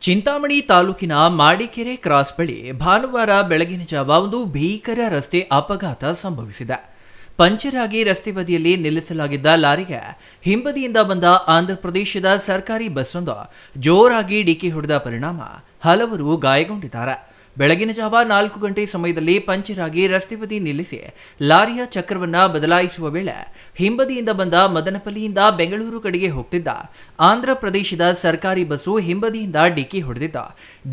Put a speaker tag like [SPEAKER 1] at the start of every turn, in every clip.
[SPEAKER 1] ಚಿಂತಾಮಣಿ ತಾಲೂಕಿನ ಮಾಡಿಕೆರೆ ಕ್ರಾಸ್ ಬಳಿ ಭಾನುವಾರ ಬೆಳಗಿನ ಜಾವ ಒಂದು ಭೀಕರ ರಸ್ತೆ ಅಪಘಾತ ಸಂಭವಿಸಿದೆ. ಪಂಚರ್ ಆಗಿ ರಸ್ತೆ ಬದಿಯಲ್ಲಿ ನಿಲ್ಲಿಸಲಾಗಿದ್ದ ಲಾರಿಗೆ ಹಿಂಬದಿಯಿಂದ ಬಂದ ಆಂಧ್ರಪ್ರದೇಶದ ಸರ್ಕಾರಿ ಬಸ್ಸೊಂದು ಜೋರಾಗಿ ಡಿಕ್ಕಿ ಹೊಡೆದ ಪರಿಣಾಮ ಹಲವರು ಗಾಯಗೊಂಡಿದ್ದಾರೆ. ಬೆಳಗಿನ ಜಾವ 4 ಗಂಟೆ ಸಮಯದಲ್ಲಿ ಪಂಚರ್ ಆಗಿ ರಸ್ತೆ ಬದಿ ನಿಲ್ಲಿಸಿ ಲಾರಿಯ ಚಕ್ರವನ್ನ ಬದಲಾಯಿಸುವ ವೇಳೆ ಹಿಂಬದಿಯಿಂದ ಬಂದ ಮದನಪಲ್ಲಿಯಿಂದ ಬೆಂಗಳೂರು ಕಡೆಗೆ ಹೋಗ್ತಿದ್ದ ಆಂಧ್ರಪ್ರದೇಶದ ಸರ್ಕಾರಿ ಬಸ್ಸು ಹಿಂಬದಿಯಿಂದ ಡಿಕ್ಕಿ ಹೊಡೆದಿದ್ದ.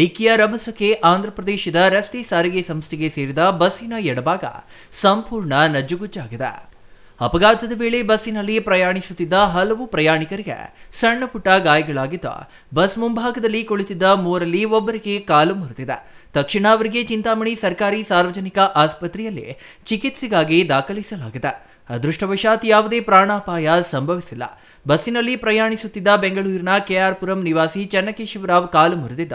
[SPEAKER 1] ಡಿಕ್ಕಿಯ ರಭಸಕ್ಕೆ ಆಂಧ್ರಪ್ರದೇಶದ ರಸ್ತೆ ಸಾರಿಗೆ ಸಂಸ್ಥೆಗೆ ಸೇರಿದ ಬಸ್ಸಿನ ಎಡಭಾಗ ಸಂಪೂರ್ಣ ನಜ್ಜುಗುಜ್ಜಾಗಿದೆ. ಅಪಘಾತದ ವೇಳೆ ಬಸ್ಸಿನಲ್ಲಿ ಪ್ರಯಾಣಿಸುತ್ತಿದ್ದ ಹಲವು ಪ್ರಯಾಣಿಕರಿಗೆ ಸಣ್ಣ ಪುಟ್ಟ ಗಾಯಗಳಾಗಿದ್ದು, ಬಸ್ ಮುಂಭಾಗದಲ್ಲಿ ಕುಳಿತಿದ್ದ ಮೂವರಲ್ಲಿ ಒಬ್ಬರಿಗೆ ಕಾಲು ಮುರಿದಿದೆ. ತಕ್ಷಣ ಅವರಿಗೆ ಚಿಂತಾಮಣಿ ಸರ್ಕಾರಿ ಸಾರ್ವಜನಿಕ ಆಸ್ಪತ್ರೆಯಲ್ಲಿ ಚಿಕಿತ್ಸೆಗಾಗಿ ದಾಖಲಿಸಲಾಗಿದೆ. ಅದೃಷ್ಟವಶಾತ್ ಯಾವುದೇ ಪ್ರಾಣಾಪಾಯ ಸಂಭವಿಸಿಲ್ಲ. ಬಸ್ಸಿನಲ್ಲಿ ಪ್ರಯಾಣಿಸುತ್ತಿದ್ದ ಬೆಂಗಳೂರಿನ ಕೆಆರ್ ಪುರಂ ನಿವಾಸಿ ಚನ್ನಕೇಶವರಾವ್ ಕಾಲು ಮುರಿದಿದ್ದ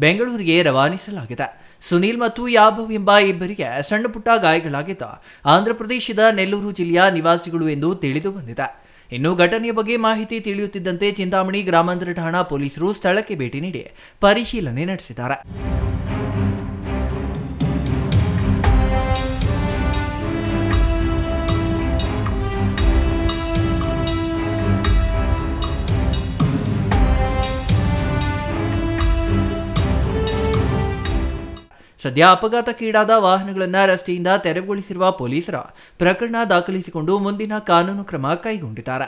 [SPEAKER 1] ಬೆಂಗಳೂರಿಗೆ ರವಾನಿಸಲಾಗಿದೆ. ಸುನೀಲ್ ಮತ್ತು ಯಾಭವ್ ಎಂಬ ಇಬ್ಬರಿಗೆ ಸಣ್ಣ ಪುಟ್ಟ ಗಾಯಗಳಾಗಿದ್ದು, ಆಂಧ್ರಪ್ರದೇಶದ ನೆಲ್ಲೂರು ಜಿಲ್ಲೆಯ ನಿವಾಸಿಗಳು ಎಂದು ತಿಳಿದು ಬಂದಿದೆ. ಇನ್ನು ಘಟನೆಯ ಬಗ್ಗೆ ಮಾಹಿತಿ ತಿಳಿಯುತ್ತಿದ್ದಂತೆ ಚಿಂತಾಮಣಿ ಗ್ರಾಮಾಂತರ ಠಾಣಾ ಪೊಲೀಸರು ಸ್ಥಳಕ್ಕೆ ಭೇಟಿ ನೀಡಿ ಪರಿಶೀಲನೆ ನಡೆಸಿದ್ದಾರೆ. ಸದ್ಯ ಅಪಘಾತಕ್ಕೀಡಾದ ವಾಹನಗಳನ್ನು ರಸ್ತೆಯಿಂದ ತೆರವುಗೊಳಿಸಿರುವ ಪೊಲೀಸರು ಪ್ರಕರಣ ದಾಖಲಿಸಿಕೊಂಡು ಮುಂದಿನ ಕಾನೂನು ಕ್ರಮ ಕೈಗೊಂಡಿದ್ದಾರೆ.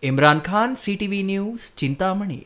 [SPEAKER 1] Imran Khan, CTV news, Chintamani.